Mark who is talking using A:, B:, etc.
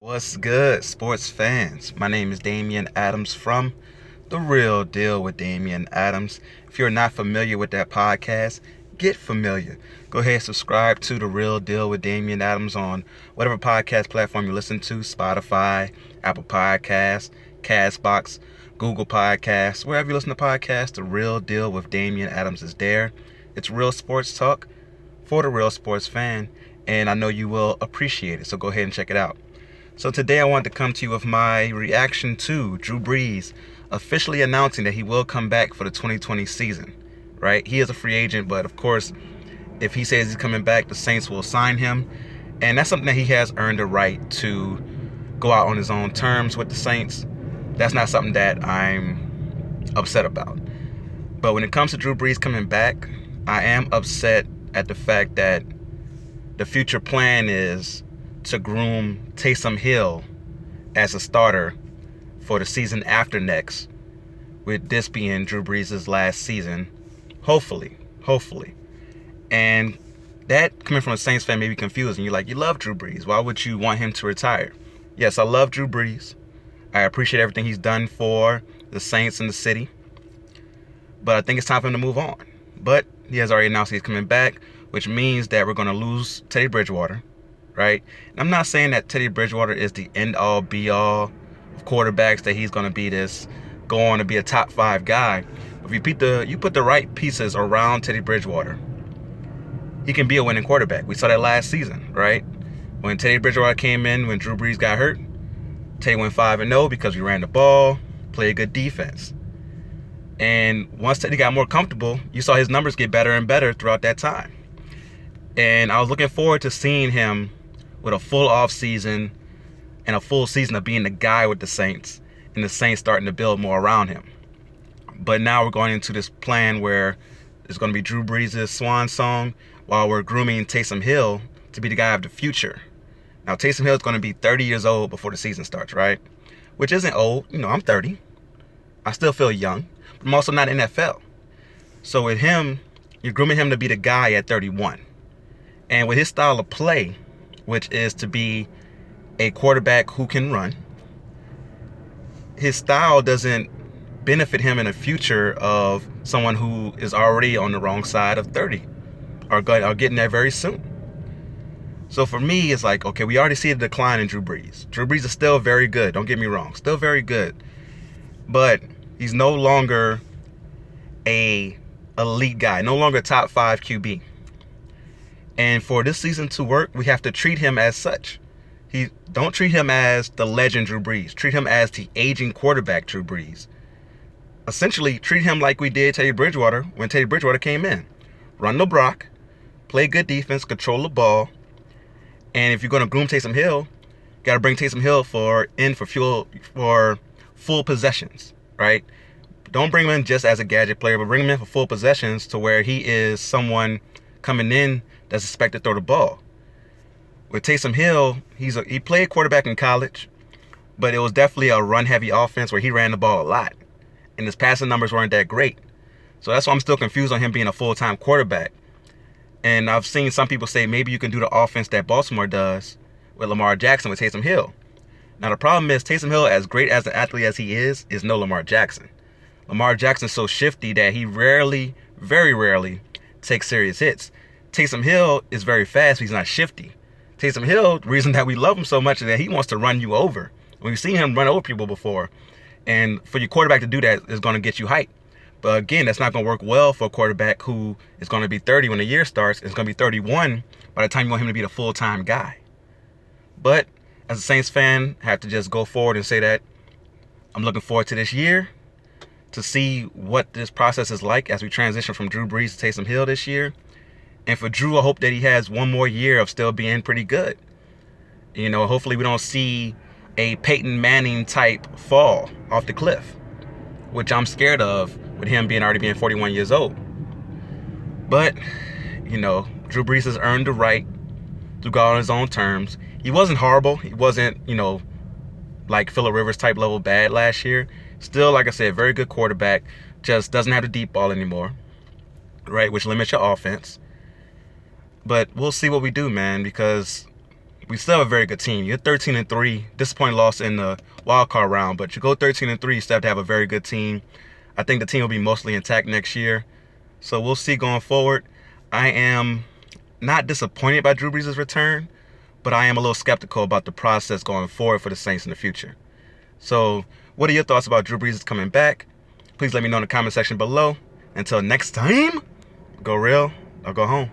A: What's good, sports fans? My name is Damian Adams from The Real Deal with Damian Adams. If you're not familiar with that podcast, get familiar. Go ahead and subscribe to The Real Deal with Damian Adams on whatever podcast platform you listen to, Spotify, Apple Podcasts, Castbox, Google Podcasts, wherever you listen to podcasts, The Real Deal with Damian Adams is there. It's real sports talk for the real sports fan, and I know you will appreciate it, so go ahead and check it out. So today I wanted to come to you with my reaction to Drew Brees officially announcing that he will come back for the 2020 season, right? He is a free agent, but of course, if he says he's coming back, the Saints will sign him. And that's something that he has earned a right to go out on his own terms with the Saints. That's not something that I'm upset about. But when it comes to Drew Brees coming back, I am upset at the fact that the future plan is to groom Taysom Hill as a starter for the season after next, with this being Drew Brees' last season, hopefully. And that, coming from a Saints fan, may be confusing. You're like, you love Drew Brees. Why would you want him to retire? Yes, I love Drew Brees. I appreciate everything he's done for the Saints and the city. But I think it's time for him to move on. But he has already announced he's coming back, which means that we're going to lose Teddy Bridgewater. Right? And I'm not saying that Teddy Bridgewater is the end-all, be-all of quarterbacks, that he's going to be this, go on to be a top 5 guy. But if you put the right pieces around Teddy Bridgewater, he can be a winning quarterback. We saw that last season, right? When Teddy Bridgewater came in, when Drew Brees got hurt, Teddy went 5-0 because we ran the ball, played good defense. And once Teddy got more comfortable, you saw his numbers get better and better throughout that time. And I was looking forward to seeing him with a full off season and a full season of being the guy with the Saints, and the Saints starting to build more around him. But now we're going into this plan where it's going to be Drew Brees' swan song while we're grooming Taysom Hill to be the guy of the future. Now, Taysom Hill is going to be 30 years old before the season starts, right? Which isn't old. I'm 30. I still feel young, but I'm also not NFL. So with him, you're grooming him to be the guy at 31. And with his style of play, which is to be a quarterback who can run, his style doesn't benefit him in the future of someone who is already on the wrong side of 30 or getting there very soon. So for me, it's like, okay, we already see a decline in Drew Brees. Drew Brees is still very good, don't get me wrong, still very good. But he's no longer a elite guy, no longer top 5 QB. And for this season to work, we have to treat him as such. Don't treat him as the legend Drew Brees. Treat him as the aging quarterback Drew Brees. Essentially, treat him like we did Teddy Bridgewater when Teddy Bridgewater came in. Run the block, play good defense, control the ball. And if you're going to groom Taysom Hill, you got to bring Taysom Hill for full possessions, right? Don't bring him in just as a gadget player, but bring him in for full possessions to where he is someone coming in that's expected to throw the ball. With Taysom Hill, he played quarterback in college, but it was definitely a run-heavy offense where he ran the ball a lot, and his passing numbers weren't that great. So that's why I'm still confused on him being a full-time quarterback. And I've seen some people say maybe you can do the offense that Baltimore does with Lamar Jackson with Taysom Hill. Now the problem is Taysom Hill, as great as an athlete as he is no Lamar Jackson. Lamar Jackson's so shifty that he rarely, very rarely, takes serious hits. Taysom Hill is very fast, but he's not shifty. Taysom Hill, the reason that we love him so much is that he wants to run you over. We've seen him run over people before. And for your quarterback to do that is going to get you hyped. But again, that's not going to work well for a quarterback who is going to be 30 when the year starts. It's going to be 31 by the time you want him to be the full-time guy. But as a Saints fan, I have to just go forward and say that I'm looking forward to this year to see what this process is like as we transition from Drew Brees to Taysom Hill this year. And for Drew, I hope that he has one more year of still being pretty good. Hopefully we don't see a Peyton Manning type fall off the cliff, which I'm scared of with him already being 41 years old. But, Drew Brees has earned the right to go on his own terms. He wasn't horrible. He wasn't, like Phillip Rivers type level bad last year. Still, like I said, very good quarterback. Just doesn't have the deep ball anymore, right? Which limits your offense. But we'll see what we do, man, because we still have a very good team. You're 13-3, disappointing loss in the wild card round, but you go 13-3, you still have to have a very good team. I think the team will be mostly intact next year. So we'll see going forward. I am not disappointed by Drew Brees' return, but I am a little skeptical about the process going forward for the Saints in the future. So what are your thoughts about Drew Brees coming back? Please let me know in the comment section below. Until next time, go real or go home.